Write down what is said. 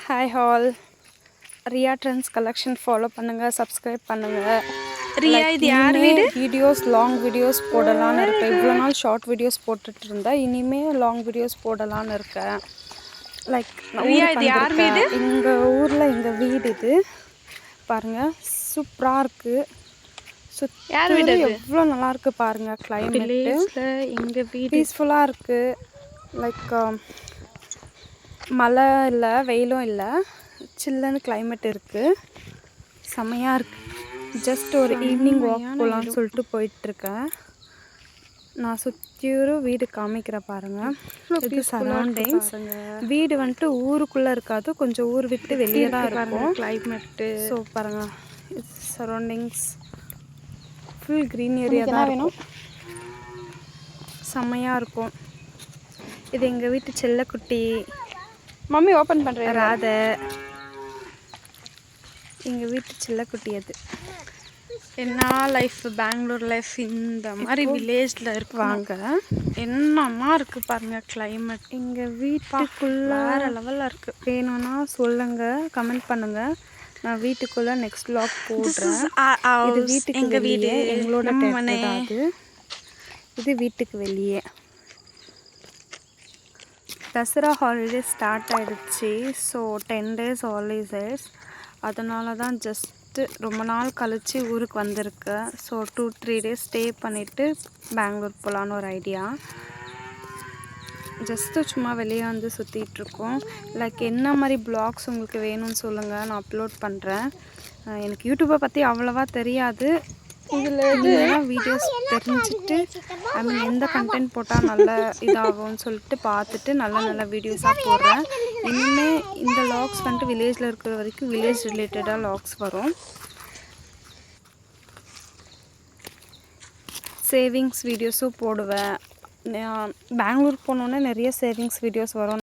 Hi all. Riya trends collection follow பண்ணுங்கள், subscribe பண்ணுங்கள். ரியா, இது யார் வீடு? வீடியோஸ் லாங் வீடியோஸ் போடலான்னு இருக்கேன். இவ்வளோ நாள் ஷார்ட் வீடியோஸ் போட்டுட்டு இருந்தேன். இனிமேல் லாங் வீடியோஸ் போடலான்னு இருக்கேன். லைக் ரியா, இது யார் வீடு? எங்கள் ஊரில் எங்கள் வீடு இது பாருங்கள், சூப்பராக இருக்குது. யார் வீடு? எவ்வளோ நல்லாயிருக்கு பாருங்கள். கிளைமேட்டு எங்கள் வீடு பீஸ்ஃபுல்லாக இருக்குது. லைக் மழை இல்லை, வெயிலும் இல்லை, சில்லுன்னு கிளைமேட் இருக்குது. செமையாக இருக்குது. ஜஸ்ட் ஒரு ஈவினிங் வாக் போகலான்னு சொல்லிட்டு போயிட்டுருக்கேன். நான் சுற்றியும் வீடு காமிக்கிறேன் பாருங்கள். இது சரௌண்டிங்ஸ். வீடு வந்துட்டு ஊருக்குள்ளே இருக்காது, கொஞ்சம் ஊர் விட்டு வெளியே தான் இருக்கும் கிளைமேட்டு. ஸோ பாருங்கள், சரௌண்டிங்ஸ் ஃபுல் க்ரீன் ஏரியா தான் வேணும். செம்மையாக இருக்கும். இது எங்கள் வீட்டு செல்லக்குட்டி. மம்மி ஓப்பன் பண்ணுறேன். ராதை எங்கள் வீட்டு செல்லக்குட்டி. அது என்ன லைஃப், பெங்களூர் லைஃப் இந்த மாதிரி வில்லேஜில் இருக்குவாங்க. என்னம்மா இருக்குது பாருங்கள் கிளைமேட். எங்கள் வீட்டுக்குள்ளே வேறு லெவலில் இருக்குது. வேணும்னா சொல்லுங்கள், கமெண்ட் பண்ணுங்கள். நான் வீட்டுக்குள்ளே நெக்ஸ்ட் வ்ளாக் போடுறேன். இது வீட்டுக்கு எங்கள் வீடு, எங்களோட மனை. இது வீட்டுக்கு வெளியே. தசரா ஹாலிடே ஸ்டார்ட் ஆகிடுச்சு. So 10 days holidays. அதனால தான் ஜஸ்ட்டு ரொம்ப நாள் கழித்து ஊருக்கு வந்திருக்கேன். ஸோ 2-3 days ஸ்டே பண்ணிவிட்டு பெங்களூர் போகலான்னு ஒரு ஐடியா. ஜஸ்ட்டு சும்மா வெளியே வந்து சுற்றிட்டுருக்கோம். லைக் என்ன மாதிரி ப்ளாக்ஸ் உங்களுக்கு வேணும்னு சொல்லுங்கள், நான் அப்லோட் பண்ணுறேன். எனக்கு யூடியூப்பை பற்றி அவ்வளோவா தெரியாது. இதில் வீடியோஸ் தெரிஞ்சுட்டு எந்த கண்டென்ட் போட்டால் நல்ல இதாகும்னு சொல்லிட்டு பார்த்துட்டு நல்ல வீடியோஸாக போடுறேன். இனிமேல் இந்த லாக்ஸ் வந்துட்டு வில்லேஜில் இருக்கிற வரைக்கும் வில்லேஜ் ரிலேட்டடாக லாக்ஸ் வரும். சேவிங்ஸ் வீடியோஸும் போடுவேன். பெங்களூர் போனோன்னே நிறைய சேவிங்ஸ் வீடியோஸ் வரும்.